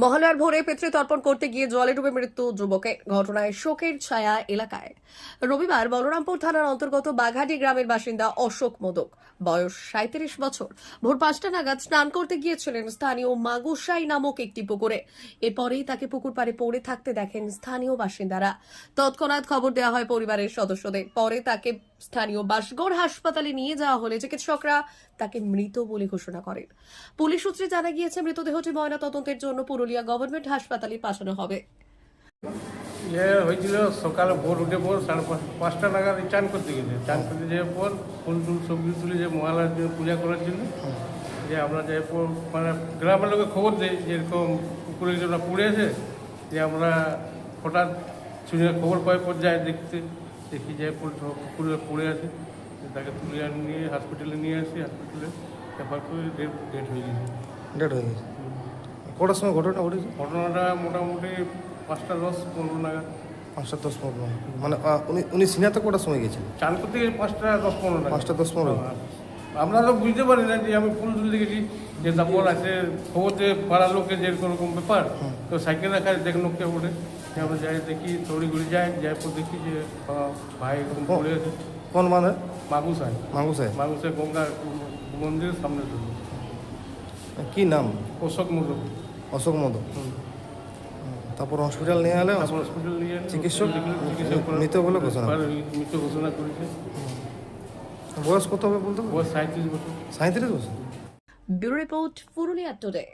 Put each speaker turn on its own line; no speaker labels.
মহালয়ার ভোরে পিতৃতর্পণ করতে গিয়ে জলে ডুবে মৃত্যু যুবকের। ঘটনায় শোকের ছায়া এলাকায়। রবিবার বলরামপুর থানার অন্তর্গত বাঘাটি গ্রামের বাসিন্দা অশোক মোদক, বয়স 37 বছর, ভোর 5টা নাগাদ স্নান করতে গিয়েছিলেন স্থানীয় মাগুসাই নামক একটি পুকুরে। এরপরেই তাকে পুকুর পাড়ে পড়ে থাকতে দেখেন স্থানীয় বাসিন্দারা। তৎক্ষণাৎ খবর দেওয়া হয় পরিবারের সদস্যদের। পরে তাকে স্থানীয় বাসগড় হাসপাতালে নিয়ে যাওয়া হলে চিকিৎসকরা তাকে মৃত বলে ঘোষণা করেন। পুলিশ সূত্রে জানা গিয়েছে মৃতদেহটি ময়নাতদন্তের জন্য পুরুলিয়া গভর্নমেন্ট হাসপাতালে পাঠানো হবে।
হয়েছিল সকালে ভোর উঠে পর 5:30 নাগাদ চান করতে গেছে। চান করতে যাওয়ার পর ফুল টুল সবজি তুলে যে মহালয়ার জন্য পূজা করার জন্য যে আমরা যাই পর মানে গ্রামের লোকে খবর দেয় যে এরকম পুকুরে যেটা পড়ে আছে, যে আমরা হঠাৎ শুনে খবর পাই পর যাই দেখি যাই পুকুরে পড়ে আছে। তাকে তুলে নিয়ে হসপিটালে নিয়ে আসি। হসপিটালে রেফার করে ডেট হয়ে গেছে।
ডেট হয়ে গেছে। কটার সময় ঘটনাটা ঘটেছে?
ঘটনাটা মোটামুটি 5:10-15 নাগাদ।
5:10-15 মানে উনি সিনিয়াতে কটার সময় গেছিলেন?
চান করতে গেলে 5:10-15 নাগাদ।
5:10-15
আমরা তো বুঝতে পারি না যে আমি ফুল তুলতে গেছি, যে তারপর আছে খবর যে পাড়ার লোকের যে এরকম ব্যাপার, তো সাইকেল রাখা দেখে লোককে বলে আমরা যাই দেখি, দৌড়ি ঘুরে যাই পর দেখি যে ভাই এরকম পড়ে আছে।
কোন মানে?
মাগুসাই গঙ্গা মন্দিরের সামনে।
কি নাম?
অশোক মোদক।
অশোক মোদক। তারপর হসপিটাল নিয়ে এলে
হসপিটাল নিয়ে
চিকিৎসক মৃত বলে
ঘোষণা করেছে।
বয়স কত হবে বলতে?
বয়স 37 বছর।
37 বছর।
Bureau report, Purulia today.